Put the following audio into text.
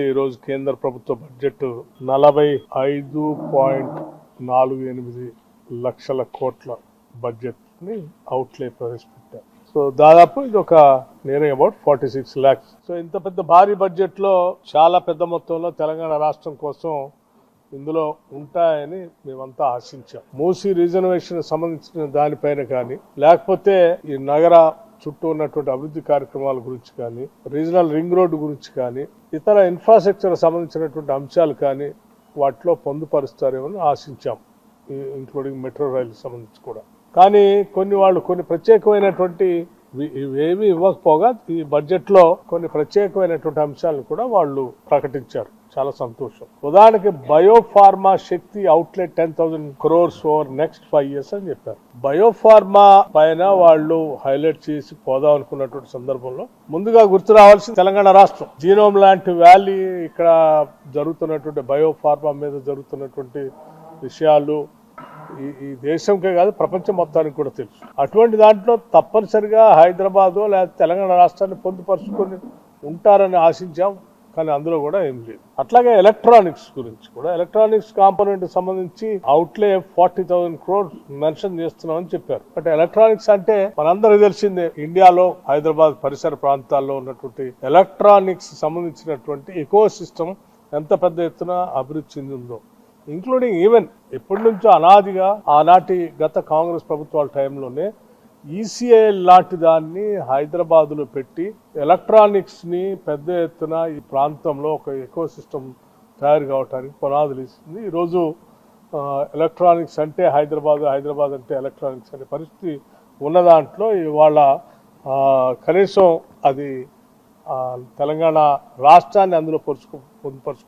ఈరోజు కేంద్ర ప్రభుత్వ బడ్జెట్ 45.48 లక్షల కోట్ల బడ్జెట్ ని అవుట్లే ప్రవేశపెట్టారు. సో దాదాపు ఇది ఒక నియర్ అబౌట్ 46 lakhs. సో ఇంత పెద్ద భారీ బడ్జెట్ లో చాలా పెద్ద మొత్తంలో తెలంగాణ రాష్ట్రం కోసం ఇందులో ఉంటాయని మేమంతా ఆశించాం. మూసీ రిజర్వేషన్ సంబంధించిన దానిపైన కానీ, లేకపోతే ఈ నగర చుట్టూ ఉన్నటువంటి అభివృద్ధి కార్యక్రమాల గురించి కానీ, రీజనల్ రింగ్ రోడ్డు గురించి కానీ, ఇతర ఇన్ఫ్రాస్ట్రక్చర్ సంబంధించినటువంటి అంశాలు కానీ వాటిలో పొందుపరుస్తారేమని ఆశించాం, ఇంక్లూడింగ్ మెట్రో రైలు సంబంధించి కూడా. కానీ కొన్ని ప్రత్యేకమైనటువంటి ఇవేమీ ఇవ్వకపోగా ఈ బడ్జెట్ లో కొన్ని ప్రత్యేకమైనటువంటి అంశాలను కూడా వాళ్ళు ప్రకటించారు. చాలా సంతోషం. ఉదాహరణకి biopharma Shakti outlet 10,000 crores over next 5 years అని చెప్పారు. బయోఫార్మా పైన వాళ్ళు హైలైట్ చేసి పోదాం అనుకున్నటువంటి సందర్భంలో ముందుగా గుర్తు రావాల్సింది తెలంగాణ రాష్ట్రం. జీనోమ్ లాంటి వ్యాలీ ఇక్కడ జరుగుతున్నటువంటి బయోఫార్మా మీద జరుగుతున్నటువంటి విషయాలు ఈ దేశంకే కాదు ప్రపంచం మొత్తానికి కూడా తెలుసు. అటువంటి దాంట్లో తప్పనిసరిగా హైదరాబాదు లేదా తెలంగాణ రాష్ట్రాన్ని పొందుపరుచుకొని ఉంటారని ఆశించాం. కానీ అందులో కూడా ఏం లేదు. అట్లాగే ఎలక్ట్రానిక్స్ గురించి కూడా, ఎలక్ట్రానిక్స్ కాంపోనెంట్ సంబంధించి అవుట్లే 40,000 crores మెన్షన్ చేస్తున్నామని చెప్పారు. బట్ ఎలక్ట్రానిక్స్ అంటే మనందరికీ తెలిసిందే, ఇండియాలో హైదరాబాద్ పరిసర ప్రాంతాల్లో ఉన్నటువంటి ఎలక్ట్రానిక్స్ సంబంధించినటువంటి ఎకో సిస్టమ్ ఎంత పెద్ద ఎత్తున అభివృద్ధి చెందిందో, ఇంక్లూడింగ్ ఈవెన్ ఎప్పటి నుంచో అనాదిగా ఆనాటి గత కాంగ్రెస్ ప్రభుత్వాల టైంలోనే ఈసీఐ లాంటి దాన్ని హైదరాబాద్లో పెట్టి ఎలక్ట్రానిక్స్ ని పెద్ద ఎత్తున ఈ ప్రాంతంలో ఒక ఎకో సిస్టమ్ తయారు కావడానికి పునాదులు ఇస్తుంది. ఈరోజు ఎలక్ట్రానిక్స్ అంటే హైదరాబాద్ అంటే ఎలక్ట్రానిక్స్ అనే పరిస్థితి ఉన్న దాంట్లో ఇవాళ కనీసం అది తెలంగాణ రాష్ట్రాన్ని అందులో పొందుపరుచుకో